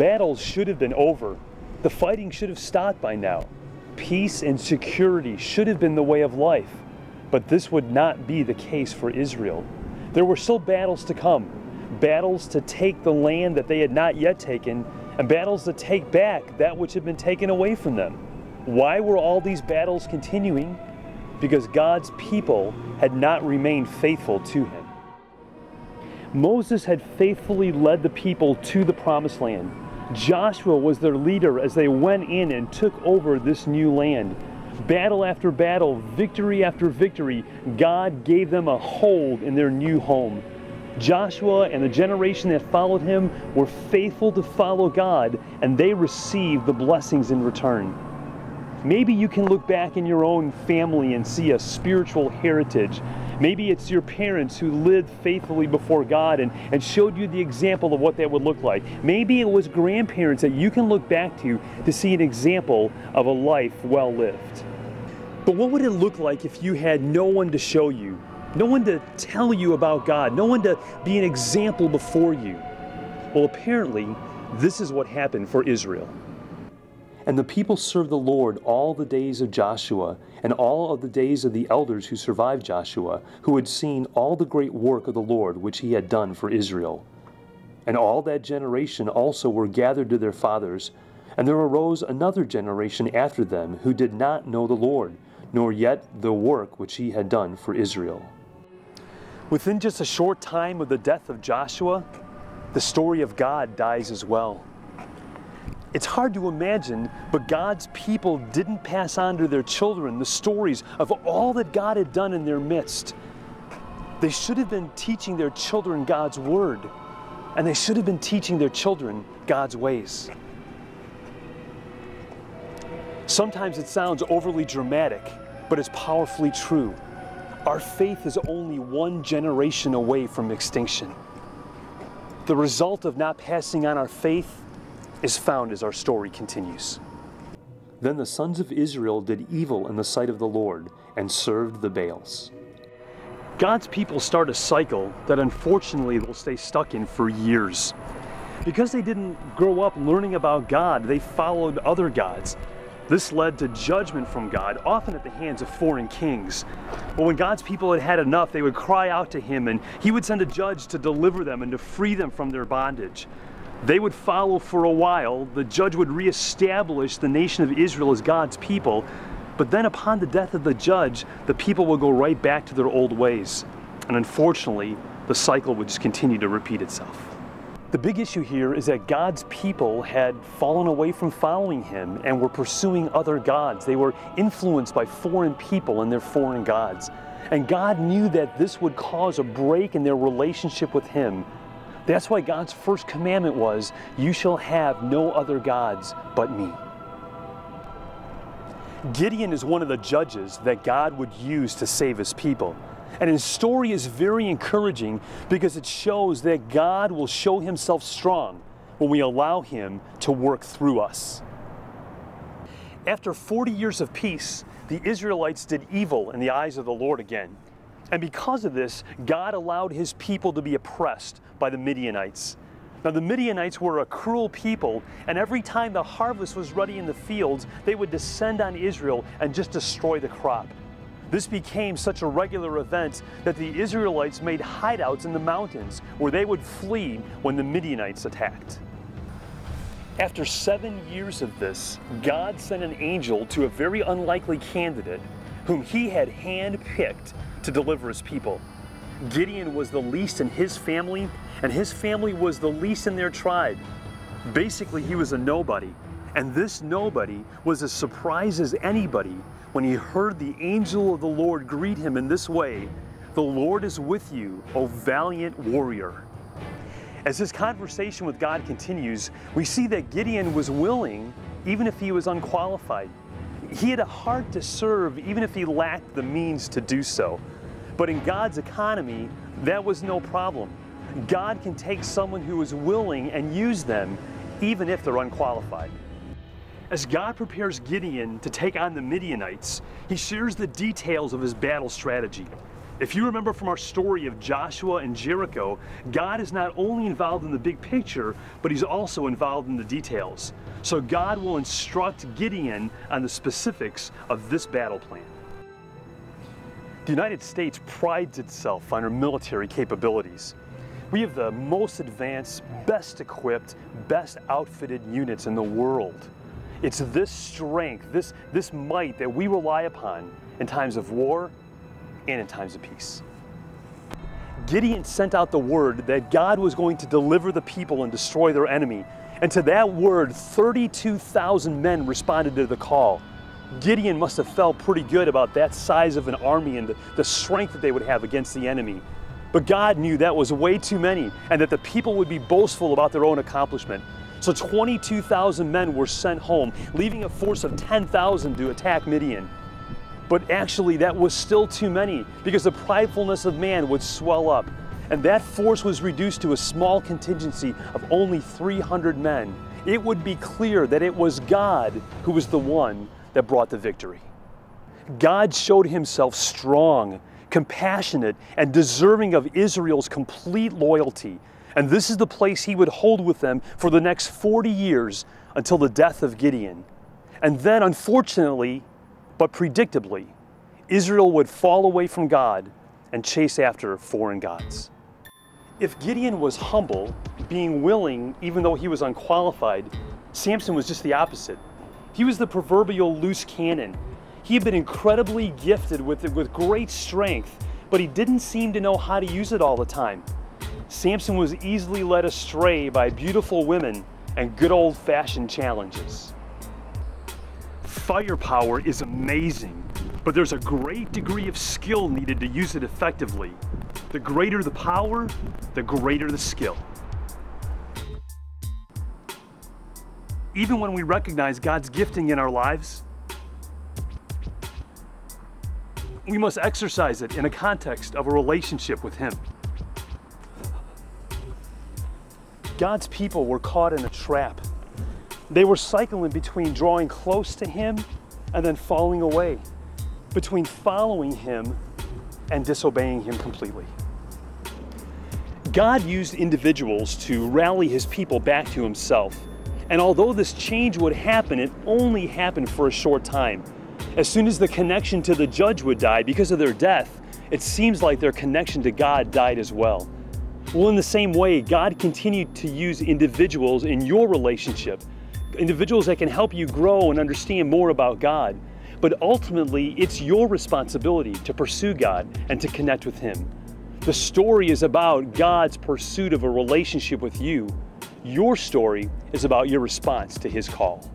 battles should have been over. The fighting should have stopped by now. Peace and security should have been the way of life. But this would not be the case for Israel. There were still battles to come. Battles to take the land that they had not yet taken, and battles to take back that which had been taken away from them. Why were all these battles continuing? Because God's people had not remained faithful to him. Moses had faithfully led the people to the promised land. Joshua was their leader as they went in and took over this new land. Battle after battle, victory after victory, God gave them a hold in their new home. Joshua and the generation that followed him were faithful to follow God, and they received the blessings in return. Maybe you can look back in your own family and see a spiritual heritage. Maybe it's your parents who lived faithfully before God and showed you the example of what that would look like. Maybe it was grandparents that you can look back to see an example of a life well lived. But what would it look like if you had no one to show you, no one to tell you about God, no one to be an example before you? Well, apparently, this is what happened for Israel. And the people served the Lord all the days of Joshua, and all of the days of the elders who survived Joshua, who had seen all the great work of the Lord which he had done for Israel. And all that generation also were gathered to their fathers, and there arose another generation after them who did not know the Lord, nor yet the work which he had done for Israel. Within just a short time of the death of Joshua, the story of God dies as well. It's hard to imagine, but God's people didn't pass on to their children the stories of all that God had done in their midst. They should have been teaching their children God's word, and they should have been teaching their children God's ways. Sometimes it sounds overly dramatic, but it's powerfully true. Our faith is only one generation away from extinction. The result of not passing on our faith is found as our story continues. Then the sons of Israel did evil in the sight of the Lord and served the Baals. God's people start a cycle that unfortunately they'll stay stuck in for years. Because they didn't grow up learning about God, they followed other gods. This led to judgment from God, often at the hands of foreign kings. But when God's people had had enough, they would cry out to him, and he would send a judge to deliver them and to free them from their bondage. They would follow for a while. The judge would reestablish the nation of Israel as God's people. But then upon the death of the judge, the people would go right back to their old ways. And unfortunately, the cycle would just continue to repeat itself. The big issue here is that God's people had fallen away from following him and were pursuing other gods. They were influenced by foreign people and their foreign gods. And God knew that this would cause a break in their relationship with him. That's why God's first commandment was, "You shall have no other gods but me." Gideon is one of the judges that God would use to save his people. And his story is very encouraging because it shows that God will show himself strong when we allow him to work through us. After 40 years of peace, the Israelites did evil in the eyes of the Lord again. And because of this, God allowed his people to be oppressed by the Midianites. Now, the Midianites were a cruel people, and every time the harvest was ready in the fields, they would descend on Israel and just destroy the crop. This became such a regular event that the Israelites made hideouts in the mountains where they would flee when the Midianites attacked. After 7 years of this, God sent an angel to a very unlikely candidate whom he had handpicked to deliver his people. Gideon was the least in his family, and his family was the least in their tribe. Basically, he was a nobody, and this nobody was as surprised as anybody when he heard the angel of the Lord greet him in this way, "The Lord is with you, O valiant warrior." As this conversation with God continues, we see that Gideon was willing, even if he was unqualified. He had a heart to serve, even if he lacked the means to do so. But in God's economy, that was no problem. God can take someone who is willing and use them, even if they're unqualified. As God prepares Gideon to take on the Midianites, he shares the details of his battle strategy. If you remember from our story of Joshua and Jericho, God is not only involved in the big picture, but he's also involved in the details. So God will instruct Gideon on the specifics of this battle plan. The United States prides itself on our military capabilities. We have the most advanced, best equipped, best outfitted units in the world. It's this strength, this might that we rely upon in times of war and in times of peace. Gideon sent out the word that God was going to deliver the people and destroy their enemy. And to that word, 32,000 men responded to the call. Gideon must have felt pretty good about that size of an army and the strength that they would have against the enemy. But God knew that was way too many and that the people would be boastful about their own accomplishment. So 22,000 men were sent home, leaving a force of 10,000 to attack Midian. But actually that was still too many because the pridefulness of man would swell up. And that force was reduced to a small contingency of only 300 men. It would be clear that it was God who was the one that brought the victory. God showed himself strong, compassionate, and deserving of Israel's complete loyalty. And this is the place he would hold with them for the next 40 years until the death of Gideon. And then, unfortunately, but predictably, Israel would fall away from God and chase after foreign gods. If Gideon was humble, being willing even though he was unqualified, Samson was just the opposite. He was the proverbial loose cannon. He had been incredibly gifted with great strength, but he didn't seem to know how to use it all the time. Samson was easily led astray by beautiful women and good old-fashioned challenges. Firepower is amazing, but there's a great degree of skill needed to use it effectively. The greater the power, the greater the skill. Even when we recognize God's gifting in our lives, we must exercise it in a context of a relationship with Him. God's people were caught in a trap. They were cycling between drawing close to Him and then falling away, between following Him and disobeying Him completely. God used individuals to rally His people back to Himself. And although this change would happen, it only happened for a short time. As soon as the connection to the judge would die because of their death, it seems like their connection to God died as well. Well, in the same way, God continued to use individuals in your relationship, individuals that can help you grow and understand more about God. But ultimately, it's your responsibility to pursue God and to connect with Him. The story is about God's pursuit of a relationship with you. Your story is about your response to His call.